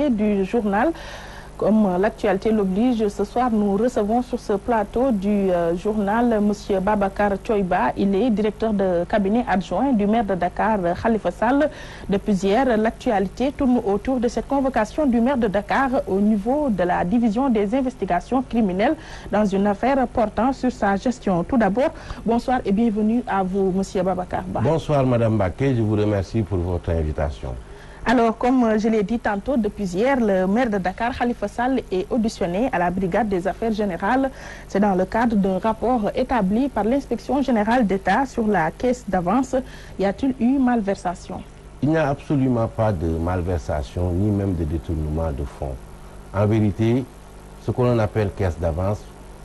Du journal. Comme l'actualité l'oblige, ce soir nous recevons sur ce plateau du journal M. Babacar Tchoiba. Il est directeur de cabinet adjoint du maire de Dakar, Khalifa Sall. Depuis hier, l'actualité tourne autour de cette convocation du maire de Dakar au niveau de la division des investigations criminelles dans une affaire portant sur sa gestion. Tout d'abord, bonsoir et bienvenue à vous, M. Babacar Ba. Bonsoir, Madame Baké. Je vous remercie pour votre invitation. Alors, comme je l'ai dit tantôt, depuis hier, le maire de Dakar, Khalifa Sall, est auditionné à la brigade des affaires générales. C'est dans le cadre d'un rapport établi par l'inspection générale d'État sur la caisse d'avance. Y a-t-il eu malversation? Il n'y a absolument pas de malversation, ni même de détournement de fonds. En vérité, ce que l'on appelle caisse d'avance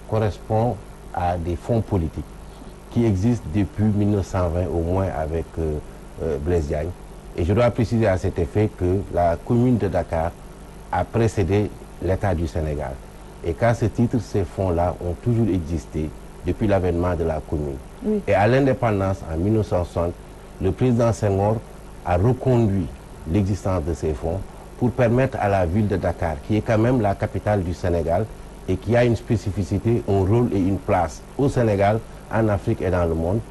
correspond à des fonds politiques qui existent depuis 1920 au moins avec Blaise Diagne. Et je dois préciser à cet effet que la commune de Dakar a précédé l'État du Sénégal. Et qu'à ce titre, ces fonds-là ont toujours existé depuis l'avènement de la commune. Oui. Et à l'indépendance, en 1960, le président Senghor a reconduit l'existence de ces fonds pour permettre à la ville de Dakar, qui est quand même la capitale du Sénégal et qui a une spécificité, un rôle et une place au Sénégal, en Afrique et dans le monde,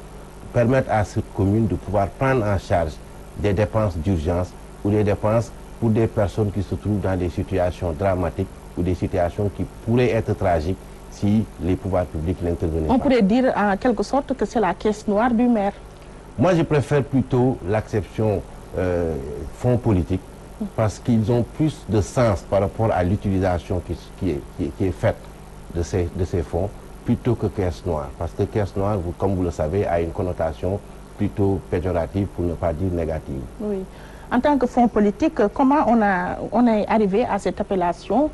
permettre à cette commune de pouvoir prendre en charge des dépenses d'urgence ou des dépenses pour des personnes qui se trouvent dans des situations dramatiques ou des situations qui pourraient être tragiques si les pouvoirs publics n'intervenaient pas. On pourrait dire en quelque sorte que c'est la caisse noire du maire. Moi, je préfère plutôt l'acception fonds politiques parce qu'ils ont plus de sens par rapport à l'utilisation qui est faite de ces fonds plutôt que caisse noire. Parce que caisse noire, comme vous le savez, a une connotation plutôt péjorative pour ne pas dire négative. Oui. En tant que fonds politique, comment on est arrivé à cette appellation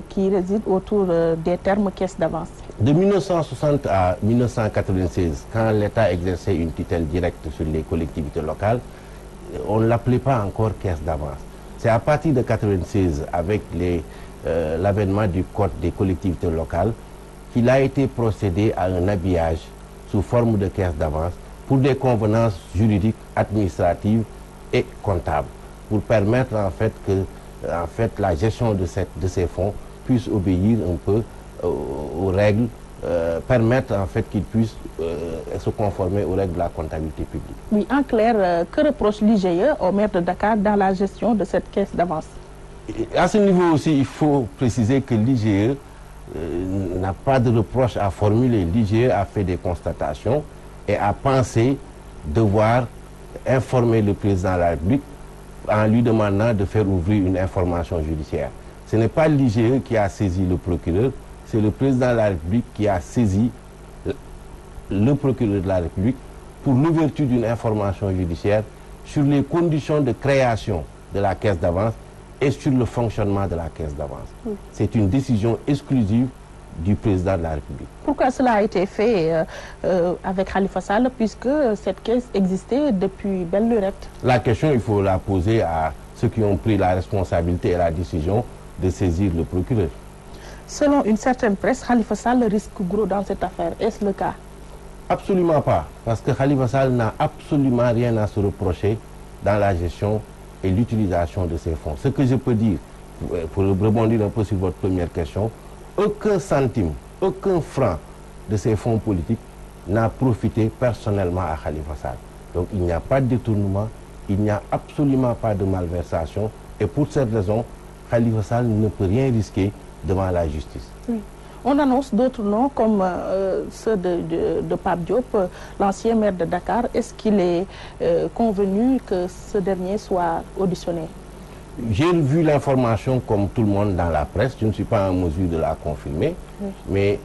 qui réside autour des termes caisse d'avance? De 1960 à 1996, quand l'État exerçait une tutelle directe sur les collectivités locales, on ne l'appelait pas encore caisse d'avance. C'est à partir de 1996, avec l'avènement du Code des collectivités locales, qu'il a été procédé à un habillage sous forme de caisse d'avance pour des convenances juridiques, administratives et comptables, pour permettre en fait que la gestion de ces fonds puisse obéir un peu aux règles, permettre en fait qu'ils puissent se conformer aux règles de la comptabilité publique. Oui, en clair, que reproche l'IGE au maire de Dakar dans la gestion de cette caisse d'avance? À ce niveau aussi, il faut préciser que l'IGE n'a pas de reproche à formuler. L'IGE a fait des constatations et a pensé devoir informer le président de la République en lui demandant de faire ouvrir une information judiciaire. Ce n'est pas l'IGE qui a saisi le procureur, c'est le président de la République qui a saisi le procureur de la République pour l'ouverture d'une information judiciaire sur les conditions de création de la caisse d'avance et sur le fonctionnement de la caisse d'avance. Oui. C'est une décision exclusive du président de la République. Pourquoi cela a été fait avec Khalifa Sall, puisque cette caisse existait depuis belle lurette? La question, il faut la poser à ceux qui ont pris la responsabilité et la décision de saisir le procureur. Selon une certaine presse, Khalifa Sall risque gros dans cette affaire. Est-ce le cas? Absolument pas, parce que Khalifa Sall n'a absolument rien à se reprocher dans la gestion et l'utilisation de ces fonds. Ce que je peux dire, pour rebondir un peu sur votre première question, aucun centime, aucun franc de ces fonds politiques n'a profité personnellement à Khalifa Sall. Donc il n'y a pas de détournement, il n'y a absolument pas de malversation et pour cette raison, Khalifa Sall ne peut rien risquer devant la justice. Oui. On annonce d'autres noms comme ceux de Pape Diop, l'ancien maire de Dakar. Est-ce qu'il est convenu que ce dernier soit auditionné? J'ai vu l'information comme tout le monde dans la presse, je ne suis pas en mesure de la confirmer, oui. Mais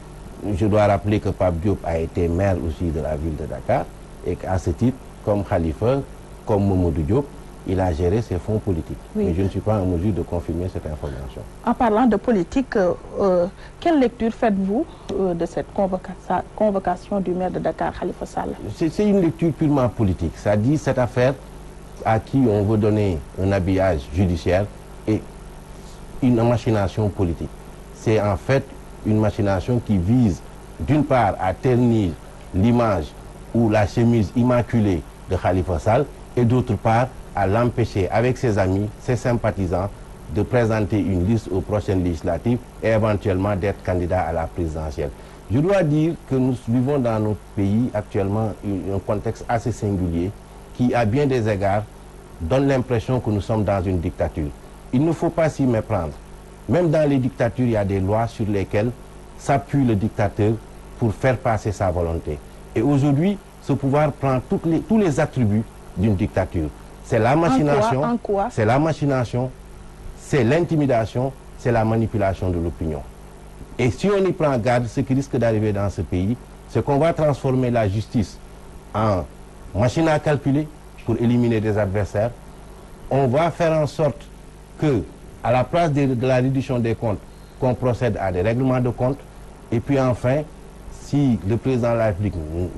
je dois rappeler que Pape Diop a été maire aussi de la ville de Dakar et qu'à ce titre, comme Khalifa, comme Mamadou Diop, il a géré ses fonds politiques. Oui. Mais je ne suis pas en mesure de confirmer cette information. En parlant de politique, quelle lecture faites-vous de cette convocation du maire de Dakar, Khalifa Sall? C'est une lecture purement politique. Ça dit cette affaire à qui on veut donner un habillage judiciaire et une machination politique. C'est en fait une machination qui vise d'une part à ternir l'image ou la chemise immaculée de Khalifa Sall et d'autre part à l'empêcher avec ses amis, ses sympathisants de présenter une liste aux prochaines législatives et éventuellement d'être candidat à la présidentielle. Je dois dire que nous vivons dans notre pays actuellement un contexte assez singulier qui, à bien des égards, donne l'impression que nous sommes dans une dictature. Il ne faut pas s'y méprendre. Même dans les dictatures, il y a des lois sur lesquelles s'appuie le dictateur pour faire passer sa volonté. Et aujourd'hui, ce pouvoir prend tous les attributs d'une dictature. C'est la machination, c'est la machination, c'est l'intimidation, c'est la manipulation de l'opinion. Et si on y prend garde, ce qui risque d'arriver dans ce pays, c'est qu'on va transformer la justice en machine à calculer pour éliminer des adversaires. On va faire en sorte que, à la place de la réduction des comptes, qu'on procède à des règlements de comptes. Et puis enfin, si le président de la République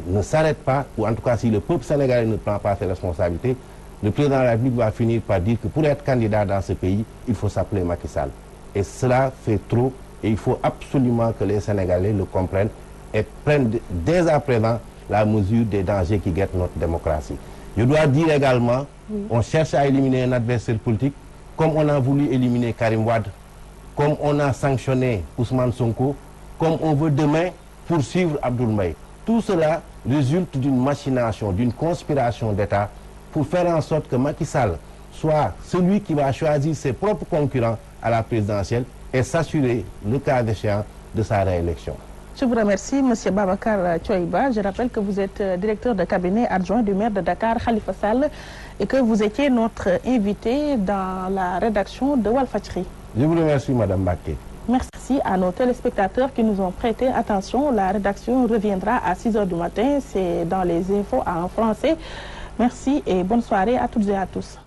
ne s'arrête pas, ou en tout cas si le peuple sénégalais ne prend pas ses responsabilités, le président de la République va finir par dire que pour être candidat dans ce pays, il faut s'appeler Macky Sall. Et cela fait trop, et il faut absolument que les Sénégalais le comprennent et prennent dès à présent la mesure des dangers qui guettent notre démocratie. Je dois dire également, on cherche à éliminer un adversaire politique, comme on a voulu éliminer Karim Wade, comme on a sanctionné Ousmane Sonko, comme on veut demain poursuivre Abdoul Mbaye. Tout cela résulte d'une machination, d'une conspiration d'État pour faire en sorte que Macky Sall soit celui qui va choisir ses propres concurrents à la présidentielle et s'assurer, le cas échéant, de sa réélection. Je vous remercie, M. Babacar Tchoiba. Je rappelle que vous êtes directeur de cabinet adjoint du maire de Dakar, Khalifa Sall, et que vous étiez notre invité dans la rédaction de Walfadjri. Je vous remercie, Mme Baké. Merci à nos téléspectateurs qui nous ont prêté attention. La rédaction reviendra à 6 h du matin. C'est dans les infos en français. Merci et bonne soirée à toutes et à tous.